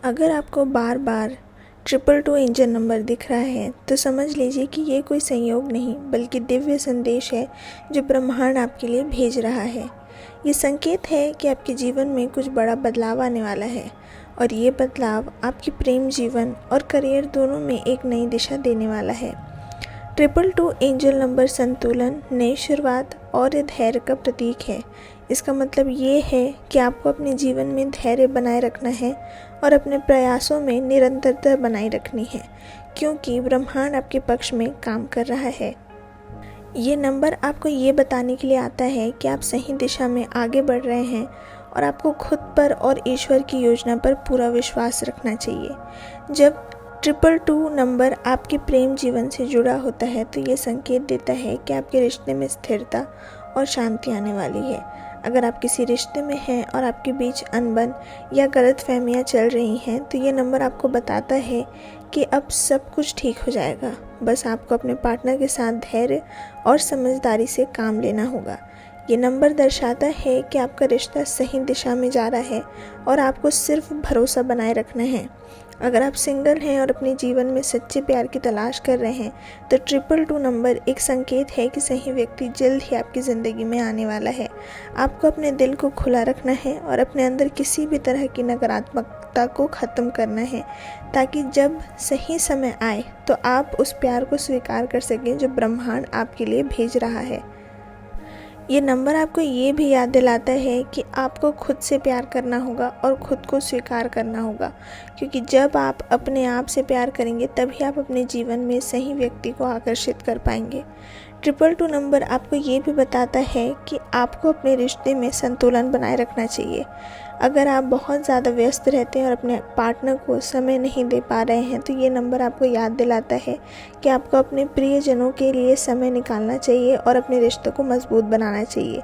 अगर आपको बार बार 222 engine number दिख रहा है तो समझ लीजिए कि ये कोई संयोग नहीं बल्कि दिव्य संदेश है जो ब्रह्मांड आपके लिए भेज रहा है। ये संकेत है कि आपके जीवन में कुछ बड़ा बदलाव आने वाला है और ये बदलाव आपके प्रेम जीवन और करियर दोनों में एक नई दिशा देने वाला है। 222 एंजल नंबर संतुलन, नई शुरुआत और धैर्य का प्रतीक है। इसका मतलब ये है कि आपको अपने जीवन में धैर्य बनाए रखना है और अपने प्रयासों में निरंतरता बनाए रखनी है, क्योंकि ब्रह्मांड आपके पक्ष में काम कर रहा है। ये नंबर आपको ये बताने के लिए आता है कि आप सही दिशा में आगे बढ़ रहे हैं और आपको खुद पर और ईश्वर की योजना पर पूरा विश्वास रखना चाहिए। जब 222 नंबर आपके प्रेम जीवन से जुड़ा होता है तो ये संकेत देता है कि आपके रिश्ते में स्थिरता और शांति आने वाली है। अगर आप किसी रिश्ते में हैं और आपके बीच अनबन या गलतफहमियां चल रही हैं तो ये नंबर आपको बताता है कि अब सब कुछ ठीक हो जाएगा। बस आपको अपने पार्टनर के साथ धैर्य और समझदारी से काम लेना होगा। ये नंबर दर्शाता है कि आपका रिश्ता सही दिशा में जा रहा है और आपको सिर्फ भरोसा बनाए रखना है। अगर आप सिंगल हैं और अपने जीवन में सच्चे प्यार की तलाश कर रहे हैं तो 222 नंबर एक संकेत है कि सही व्यक्ति जल्द ही आपकी ज़िंदगी में आने वाला है। आपको अपने दिल को खुला रखना है और अपने अंदर किसी भी तरह की नकारात्मकता को ख़त्म करना है, ताकि जब सही समय आए तो आप उस प्यार को स्वीकार कर सकें जो ब्रह्मांड आपके लिए भेज रहा है। ये नंबर आपको ये भी याद दिलाता है कि आपको खुद से प्यार करना होगा और खुद को स्वीकार करना होगा, क्योंकि जब आप अपने आप से प्यार करेंगे तभी आप अपने जीवन में सही व्यक्ति को आकर्षित कर पाएंगे। 222 नंबर आपको ये भी बताता है कि आपको अपने रिश्ते में संतुलन बनाए रखना चाहिए। अगर आप बहुत ज़्यादा व्यस्त रहते हैं और अपने पार्टनर को समय नहीं दे पा रहे हैं तो ये नंबर आपको याद दिलाता है कि आपको अपने प्रियजनों के लिए समय निकालना चाहिए और अपने रिश्तों को मजबूत बनाना चाहिए।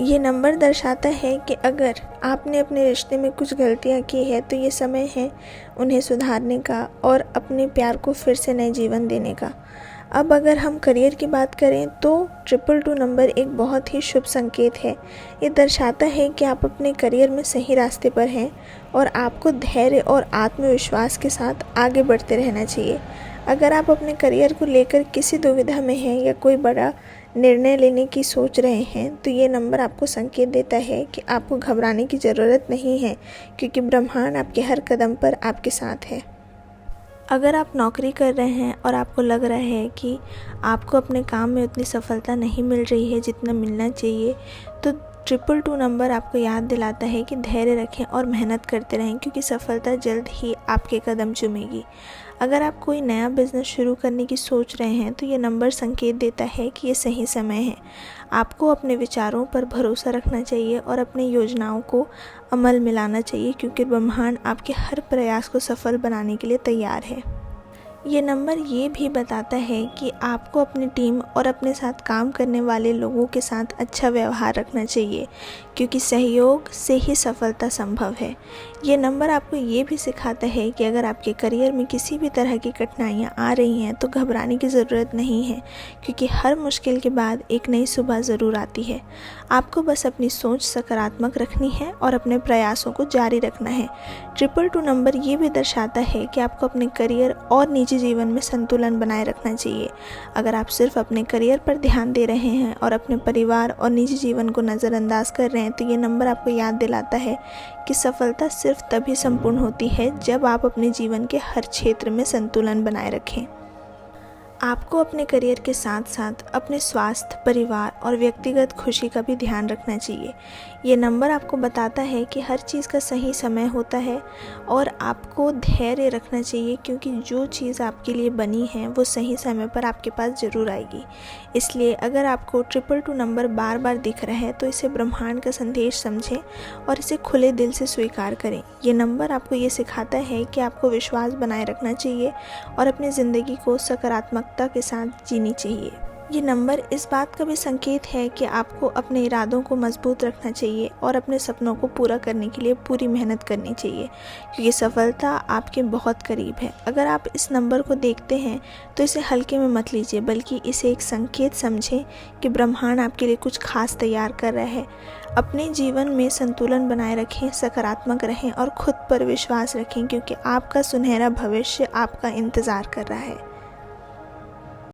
ये नंबर दर्शाता है कि अगर आपने अपने रिश्ते में कुछ गलतियां की है तो ये समय है उन्हें सुधारने का और अपने प्यार को फिर से नए जीवन देने का। अब अगर हम करियर की बात करें तो 222 नंबर एक बहुत ही शुभ संकेत है। ये दर्शाता है कि आप अपने करियर में सही रास्ते पर हैं और आपको धैर्य और आत्मविश्वास के साथ आगे बढ़ते रहना चाहिए। अगर आप अपने करियर को लेकर किसी दुविधा में हैं या कोई बड़ा निर्णय लेने की सोच रहे हैं तो ये नंबर आपको संकेत देता है कि आपको घबराने की ज़रूरत नहीं है, क्योंकि ब्रह्मांड आपके हर कदम पर आपके साथ है। अगर आप नौकरी कर रहे हैं और आपको लग रहा है कि आपको अपने काम में उतनी सफलता नहीं मिल रही है जितना मिलना चाहिए, तो 222 नंबर आपको याद दिलाता है कि धैर्य रखें और मेहनत करते रहें, क्योंकि सफलता जल्द ही आपके कदम चूमेगी। अगर आप कोई नया बिज़नेस शुरू करने की सोच रहे हैं तो ये नंबर संकेत देता है कि ये सही समय है। आपको अपने विचारों पर भरोसा रखना चाहिए और अपनी योजनाओं को अमल में लाना चाहिए, क्योंकि ब्रह्मांड आपके हर प्रयास को सफल बनाने के लिए तैयार है। ये नंबर ये भी बताता है कि आपको अपनी टीम और अपने साथ काम करने वाले लोगों के साथ अच्छा व्यवहार रखना चाहिए, क्योंकि सहयोग से ही सफलता संभव है। ये नंबर आपको ये भी सिखाता है कि अगर आपके करियर में किसी भी तरह की कठिनाइयाँ आ रही हैं तो घबराने की ज़रूरत नहीं है, क्योंकि हर मुश्किल के बाद एक नई सुबह ज़रूर आती है। आपको बस अपनी सोच सकारात्मक रखनी है और अपने प्रयासों को जारी रखना है। 222 नंबर ये भी दर्शाता है कि आपको अपने करियर और निजी जीवन में संतुलन बनाए रखना चाहिए। अगर आप सिर्फ अपने करियर पर ध्यान दे रहे हैं और अपने परिवार और निजी जीवन को नज़रअंदाज कर रहे हैं तो ये नंबर आपको याद दिलाता है कि सफलता सिर्फ तभी संपूर्ण होती है जब आप अपने जीवन के हर क्षेत्र में संतुलन बनाए रखें। आपको अपने करियर के साथ साथ अपने स्वास्थ्य, परिवार और व्यक्तिगत खुशी का भी ध्यान रखना चाहिए। ये नंबर आपको बताता है कि हर चीज़ का सही समय होता है और आपको धैर्य रखना चाहिए, क्योंकि जो चीज़ आपके लिए बनी है वो सही समय पर आपके पास ज़रूर आएगी। इसलिए अगर आपको 222 नंबर बार बार दिख रहा है तो इसे ब्रह्मांड का संदेश समझें और इसे खुले दिल से स्वीकार करें। ये नंबर आपको ये सिखाता है कि आपको विश्वास बनाए रखना चाहिए और अपनी ज़िंदगी को सकारात्मक के साथ जीनी चाहिए। ये नंबर इस बात का भी संकेत है कि आपको अपने इरादों को मजबूत रखना चाहिए और अपने सपनों को पूरा करने के लिए पूरी मेहनत करनी चाहिए, क्योंकि सफलता आपके बहुत करीब है। अगर आप इस नंबर को देखते हैं तो इसे हल्के में मत लीजिए, बल्कि इसे एक संकेत समझें कि ब्रह्मांड आपके लिए कुछ खास तैयार कर रहा है। अपने जीवन में संतुलन बनाए रखें, सकारात्मक रहें और खुद पर विश्वास रखें, क्योंकि आपका सुनहरा भविष्य आपका इंतज़ार कर रहा है।